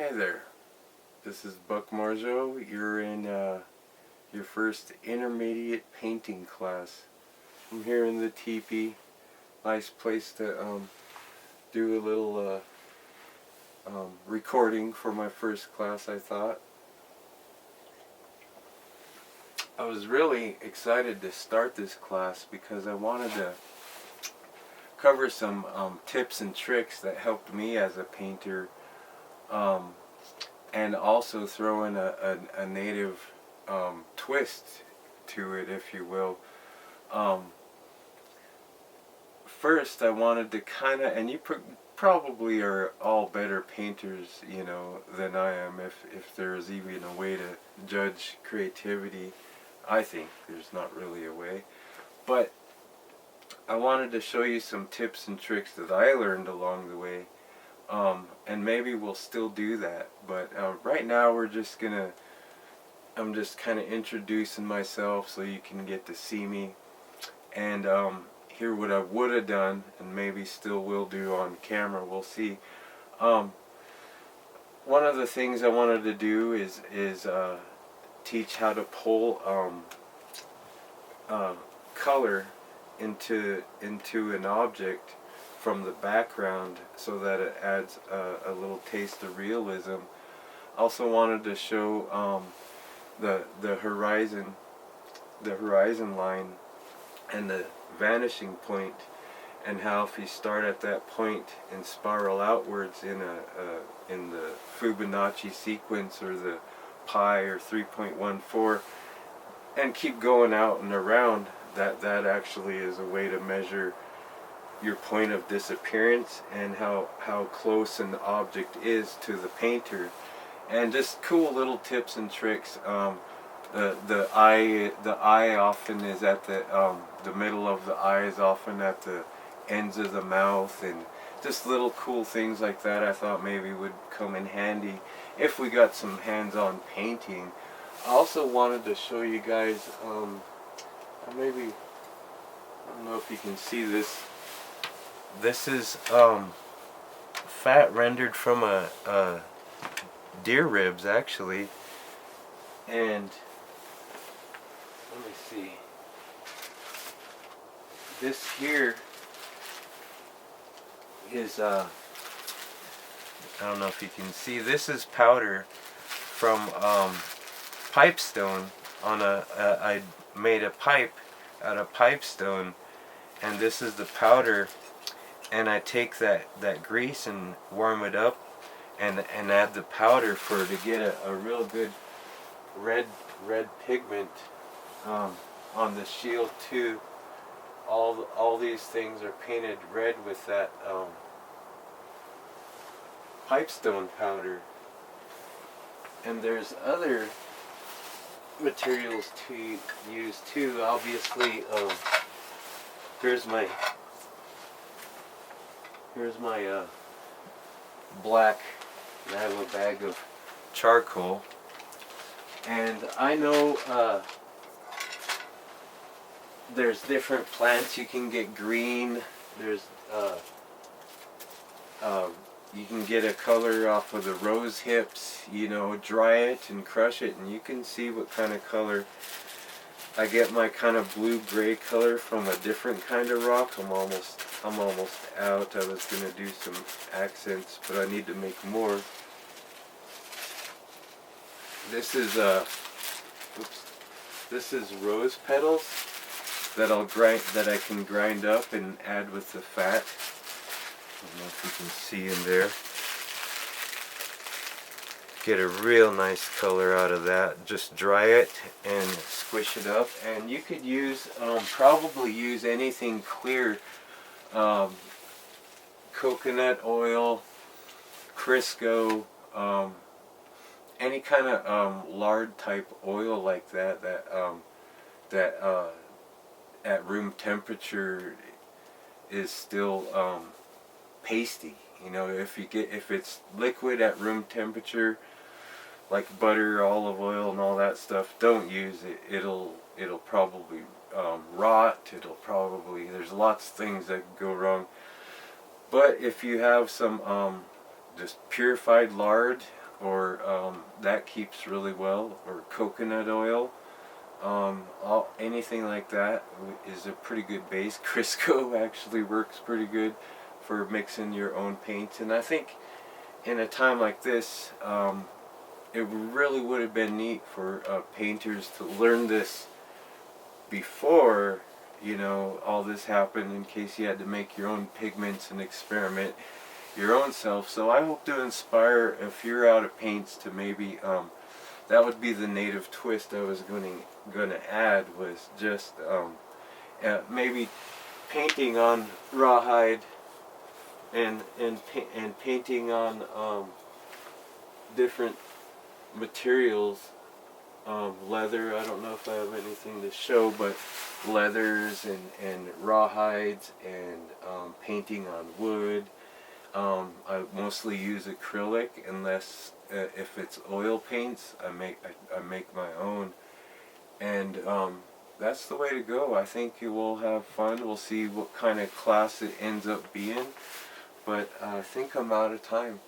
Hey there, this is Buck Marjo. You're in your first intermediate painting class. I'm here in the teepee. Nice place to do a little recording for my first class, I thought. I was really excited to start this class because I wanted to cover some tips and tricks that helped me as a painter, and also throw in a native twist to it, if you will. First, I wanted to kind of, and you probably are all better painters, than I am, if there's even a way to judge creativity. I think there's not really a way, but I wanted to show you some tips and tricks that I learned along the way, and maybe we'll still do that. But right now I'm just kind of introducing myself so you can get to see me and hear what I would have done and maybe still will do on camera. We'll see. One of the things I wanted to do is teach how to pull color into an object from the background so that it adds a little taste of realism. Also wanted to show the horizon line and the vanishing point, and how if you start at that point and spiral outwards in the Fibonacci sequence, or the pi, or 3.14, and keep going out and around, that actually is a way to measure your point of disappearance and how close an object is to the painter. And just cool little tips and tricks. The eye often is at the middle of the eye is often at the ends of the mouth, and just little cool things like that I thought maybe would come in handy if we got some hands-on painting. I also wanted to show you guys, I don't know if you can see this. This is fat rendered from a deer ribs, actually. And let me see. This here is I don't know if you can see. This is powder from pipestone. I made a pipe out of pipestone, and this is the powder. And I take that grease and warm it up, and add the powder to get a real good red pigment on the shield too. All these things are painted red with that pipestone powder. And there's other materials to use too. Obviously, here's my black. I have a bag of charcoal, and I know there's different plants. You can get green. There's you can get a color off of the rose hips. Dry it and crush it, and you can see what kind of color. I get my kind of blue-gray color from a different kind of rock. I'm almost out. I was gonna do some accents, but I need to make more. This is this is rose petals that I can grind up and add with the fat. I don't know if you can see in there. Get a real nice color out of that. Just dry it and squish it up, and you could use probably use anything clear, coconut oil, Crisco, any kind of lard type oil like that at room temperature is still pasty. If it's liquid at room temperature, like butter, olive oil, and all that stuff, don't use it. It'll probably rot. There's lots of things that can go wrong. But if you have some just purified lard, or that keeps really well, or coconut oil. Anything like that is a pretty good base. Crisco actually works pretty good for mixing your own paints, and I think in a time like this, it really would have been neat for painters to learn this before, you know, all this happened, in case you had to make your own pigments and experiment your own self. So I hope to inspire, if you're out of paints, to maybe that would be the native twist I was going to add, was just maybe painting on rawhide and painting on different materials. Leather, I don't know if I have anything to show, but leathers and rawhides, and painting on wood. I mostly use acrylic, unless if it's oil paints, I make my own, and that's the way to go. I think you will have fun. We'll see what kind of class it ends up being, but I think I'm out of time.